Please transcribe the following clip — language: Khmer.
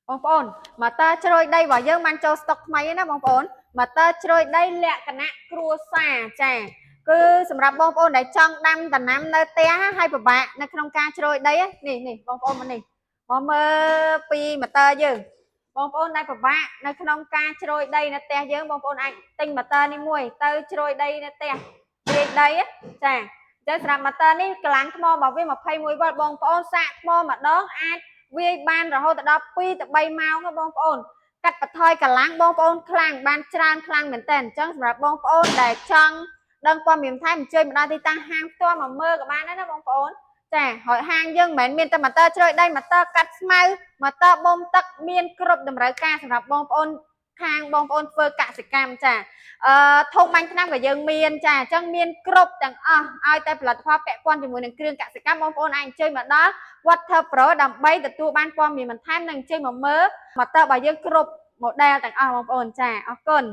បងប្អូនម៉ូទ័រជ្រោយដីរបស់យើងបានចូលស្តុកថ្មីណាបងប្អូនម៉ូទ័រជ្រោយដីលក្ខណៈគ្រួសារចាគឺសម្រាប់បងប្អូនដែលចង់ដាំដំណាំនៅផ្ទះហើយពិបាកនៅក្នុងការជ្រោយដីនេះបងប្អូនមកនេះមកមើលពីម៉ូទ័រយើងបងប្អូនដែលពិបាកនៅក្នុងការជ្រោយដីនៅផ្ទះយើងបងប្អូនអាចទិញម៉ូទ័រនេះមួយទៅជ្រោយដីនៅផ្ទះជ្រោយដីចាចឹងសម្រាប់ម៉ូទ័រនេះកម្លាំងថ្មរបស់វា21 វ៉ុលបងប្អូនសាកថ្មម្ដងអាចវាយបានរហូតដល់2 ទៅ 3 ម៉ោងបងប្អូនកាត់បន្ថយកម្លាំងបងប្អូនខ្លាំងបានច្រើនខ្លាំងមែនតើអញ្ចឹងសម្រាប់បងប្អូនដែលចង់ដឹងព័ត៌មានថែមអញ្ជើញមកដល់ទីតាំងហាងផ្ទាល់មកមើលក៏បានដែរណាបងប្អូនចាហើយហាងយើងមិនមែនមានតែម៉ូទ័រជ្រោយដីម៉ូទ័រកាត់ស្មៅម៉ូទ័របូមទឹកមានគ្រប់តម្រូវការសម្រាប់បងប្អូនខាងបងប្អូនធ្វើកសិកម្មចាធុងបាញ់ថ្នាំក៏យើងមានចាអញ្ចឹងមានគ្រប់ទាំងអស់ឲ្យតែផលិតផលពាក់ព័ន្ធជាមួយនឹងគ្រឿងកសិកម្មបងប្អូនអាចអញ្ជើញមកដល់ Water Pro ដើម្បីទទួលបានព័ត៌មានបន្ថែមនិងអញ្ជើញមកមើលម៉ូទ័ររបស់យើងគ្រប់ model ទាំងអស់បងប្អូនចាអរគុណ